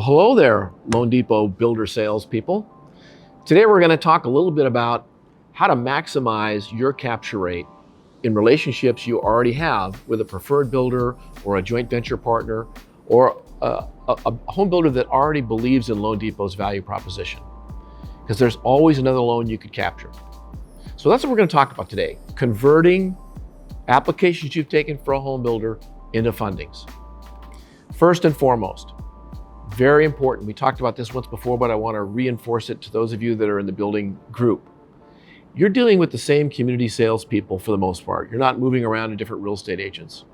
Well, hello there, Loan Depot builder salespeople. Today we're going to talk a little bit about how to maximize your capture rate in relationships you already have with a preferred builder or a joint venture partner or a home builder that already believes in Loan Depot's value proposition. Because there's always another loan you could capture. So that's what we're going to talk about today, converting applications you've taken for a home builder into fundings. First and foremost, very important. We talked about this once before, but I want to reinforce it to those of you that are in the building group. You're dealing with the same community salespeople for the most part. You're not moving around to different real estate agents.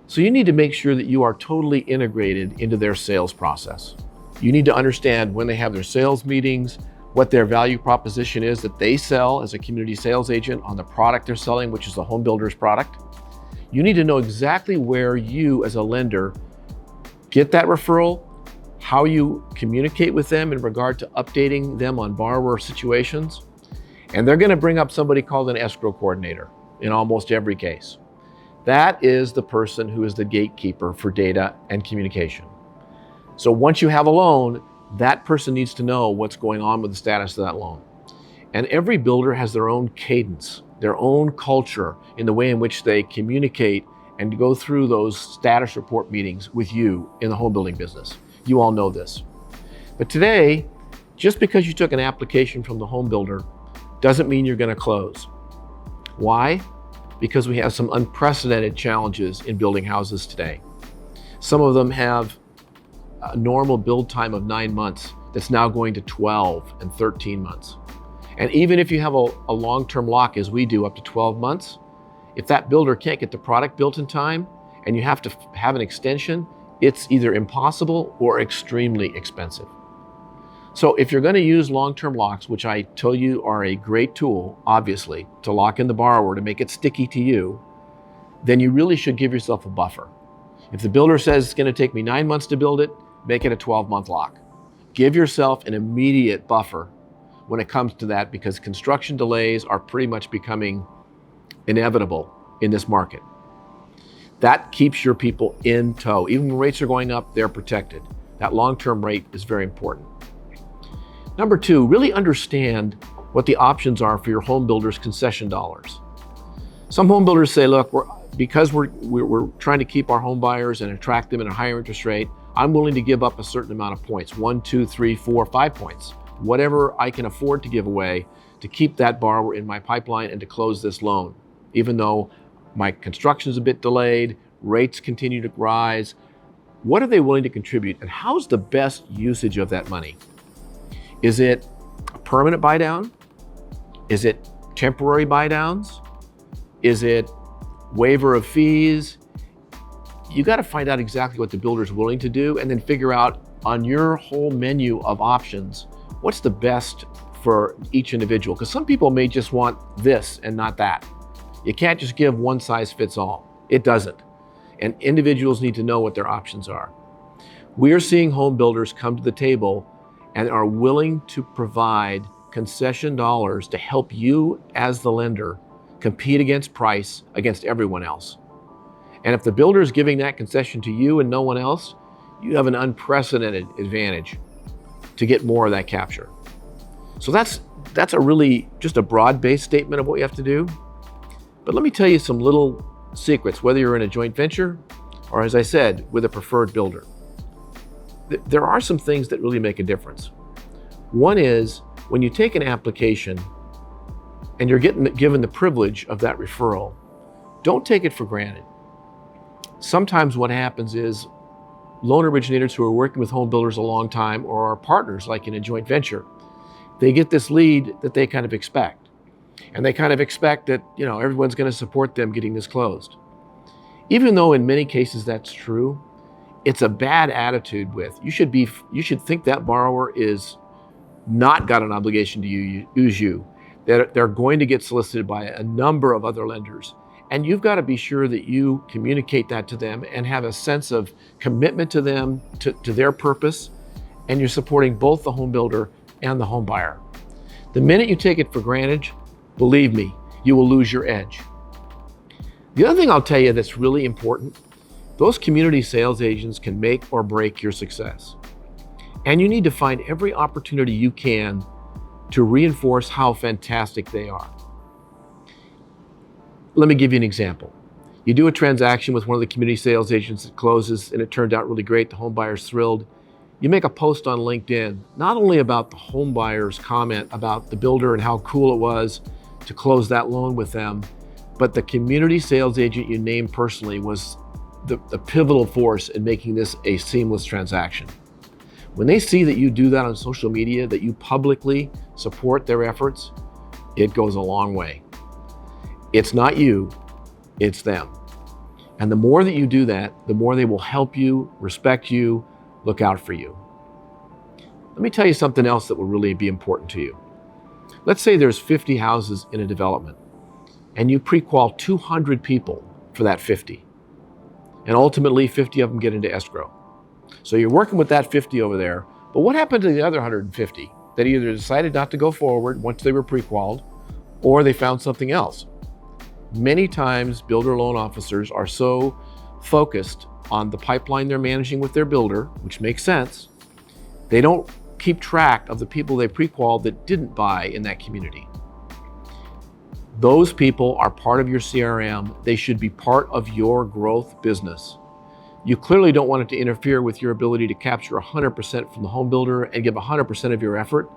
So you need to make sure that you are totally integrated into their sales process. You need to understand when they have their sales meetings, what their value proposition is that they sell as a community sales agent on the product they're selling, which is the home builder's product. You need to know exactly where you as a lender get that referral, how you communicate with them in regard to updating them on borrower situations. And they're going to bring up somebody called an escrow coordinator in almost every case. That is the person who is the gatekeeper for data and communication. So once you have a loan, that person needs to know what's going on with the status of that loan. And every builder has their own cadence, their own culture in the way in which they communicate and go through those status report meetings with you in the home building business. You all know this. But today, just because you took an application from the home builder doesn't mean you're going to close. Why? Because we have some unprecedented challenges in building houses today. Some of them have a normal build time of 9 months that's now going to 12 and 13 months. And even if you have a long-term lock, as we do, up to 12 months, if that builder can't get the product built in time and you have to have an extension, it's either impossible or extremely expensive. So if you're going to use long-term locks, which I tell you are a great tool, obviously, to lock in the borrower, to make it sticky to you, then you really should give yourself a buffer. If the builder says it's going to take me 9 months to build it, make it a 12-month lock. Give yourself an immediate buffer when it comes to that, because construction delays are pretty much becoming inevitable in this market. That keeps your people in tow. Even when rates are going up, they're protected. That long-term rate is very important. Number two, really understand what the options are for your home builder's concession dollars. Some home builders say, look, because we're trying to keep our home buyers and attract them at a higher interest rate, I'm willing to give up a certain amount of points, 1, 2, 3, 4, 5 points, whatever I can afford to give away to keep that borrower in my pipeline and to close this loan, even though my construction is a bit delayed, rates continue to rise. What are they willing to contribute, and how's the best usage of that money? Is it a permanent buy down? Is it temporary buy downs? Is it waiver of fees? You got to find out exactly what the builder is willing to do and then figure out on your whole menu of options, what's the best for each individual? Because some people may just want this and not that. You can't just give one size fits all. It doesn't. And individuals need to know what their options are. We are seeing home builders come to the table and are willing to provide concession dollars to help you as the lender compete against price against everyone else. And if the builder is giving that concession to you and no one else, you have an unprecedented advantage to get more of that capture. So that's a really just a broad-based statement of what you have to do. But let me tell you some little secrets, whether you're in a joint venture or, as I said, with a preferred builder. There are some things that really make a difference. One is when you take an application and you're given the privilege of that referral, don't take it for granted. Sometimes what happens is loan originators who are working with home builders a long time or are partners like in a joint venture, they get this lead that they kind of expect. And they kind of expect that, everyone's going to support them getting this closed. Even though in many cases that's true, it's a bad attitude with. You should think that borrower is not got an obligation to use you. They're going to get solicited by a number of other lenders. And you've got to be sure that you communicate that to them and have a sense of commitment to them, to their purpose, and you're supporting both the home builder and the home buyer. The minute you take it for granted, believe me, you will lose your edge. The other thing I'll tell you that's really important, those community sales agents can make or break your success. And you need to find every opportunity you can to reinforce how fantastic they are. Let me give you an example. You do a transaction with one of the community sales agents that closes and it turned out really great, the home buyer's thrilled. You make a post on LinkedIn, not only about the home buyer's comment about the builder and how cool it was to close that loan with them, but the community sales agent you named personally was the pivotal force in making this a seamless transaction. When they see that you do that on social media, that you publicly support their efforts, it goes a long way. It's not you, it's them. And the more that you do that, the more they will help you, respect you, look out for you. Let me tell you something else that will really be important to you. Let's say there's 50 houses in a development and you pre-qual 200 people for that 50. And ultimately 50 of them get into escrow. So you're working with that 50 over there, but what happened to the other 150 that either decided not to go forward once they were pre-qualified or they found something else? Many times builder loan officers are so focused on the pipeline they're managing with their builder, which makes sense, they don't keep track of the people they pre-qualified that didn't buy in that community. Those people are part of your CRM. They should be part of your growth business. You clearly don't want it to interfere with your ability to capture 100% from the home builder and give 100% of your effort,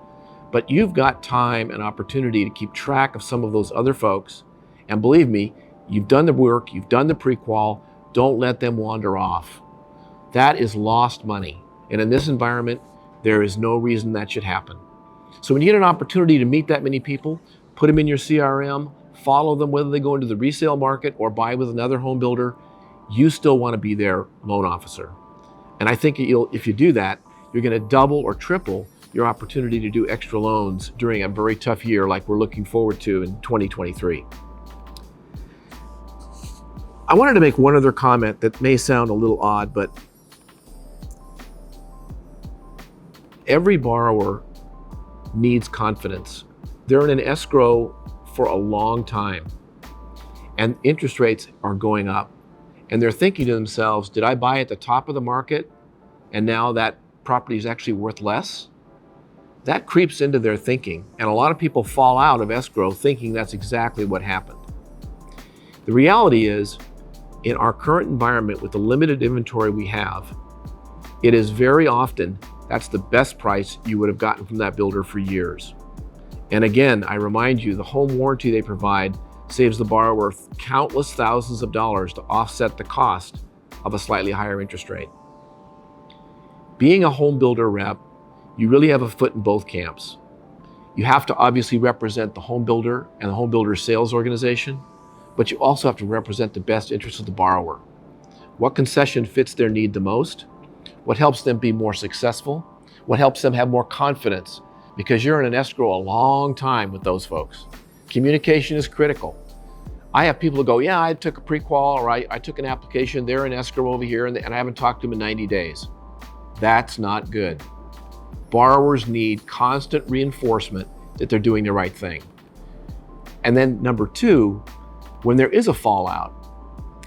but you've got time and opportunity to keep track of some of those other folks. And believe me, you've done the work, you've done the pre-qual, don't let them wander off. That is lost money. And in this environment, there is no reason that should happen. So when you get an opportunity to meet that many people, put them in your CRM, follow them whether they go into the resale market or buy with another home builder, you still want to be their loan officer. And I think if you do that, you're going to double or triple your opportunity to do extra loans during a very tough year like we're looking forward to in 2023. I wanted to make one other comment that may sound a little odd, but every borrower needs confidence. They're in an escrow for a long time and interest rates are going up. And they're thinking to themselves, did I buy at the top of the market and now that property is actually worth less? That creeps into their thinking. And a lot of people fall out of escrow thinking that's exactly what happened. The reality is, in our current environment with the limited inventory we have, it is very often that's the best price you would have gotten from that builder for years. And again, I remind you, the home warranty they provide saves the borrower countless thousands of dollars to offset the cost of a slightly higher interest rate. Being a home builder rep, you really have a foot in both camps. You have to obviously represent the home builder and the home builder sales organization, but you also have to represent the best interests of the borrower. What concession fits their need the most? What helps them be more successful? What helps them have more confidence? Because you're in an escrow a long time with those folks. Communication is critical. I have people who go, yeah, I took a pre-qual or I took an application, they're in escrow over here and I haven't talked to them in 90 days. That's not good. Borrowers need constant reinforcement that they're doing the right thing. And then number two, when there is a fallout,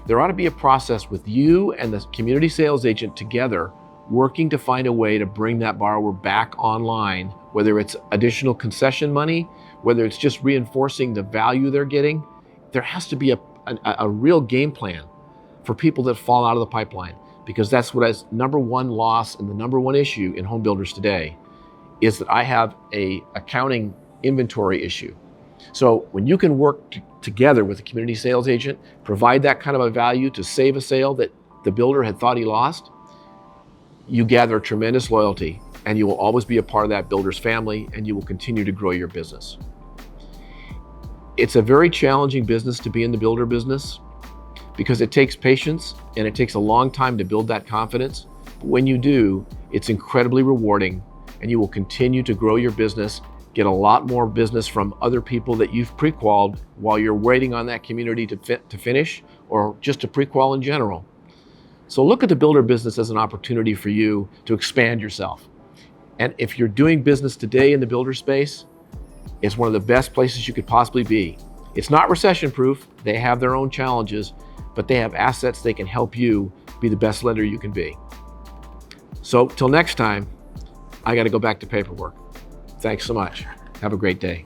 there ought to be a process with you and the community sales agent together working to find a way to bring that borrower back online, whether it's additional concession money, whether it's just reinforcing the value they're getting. There has to be a real game plan for people that fall out of the pipeline, because that's what is number one loss and the number one issue in home builders today is that I have a accounting inventory issue. So when you can work together with a community sales agent, provide that kind of a value to save a sale that the builder had thought he lost, you gather tremendous loyalty and you will always be a part of that builder's family and you will continue to grow your business. It's a very challenging business to be in the builder business because it takes patience and it takes a long time to build that confidence. But when you do, it's incredibly rewarding and you will continue to grow your business, get a lot more business from other people that you've pre-qualified while you're waiting on that community to finish or just to pre-qual in general. So look at the builder business as an opportunity for you to expand yourself. And if you're doing business today in the builder space, it's one of the best places you could possibly be. It's not recession proof. They have their own challenges, but they have assets they can help you be the best lender you can be. So till next time, I got to go back to paperwork. Thanks so much. Have a great day.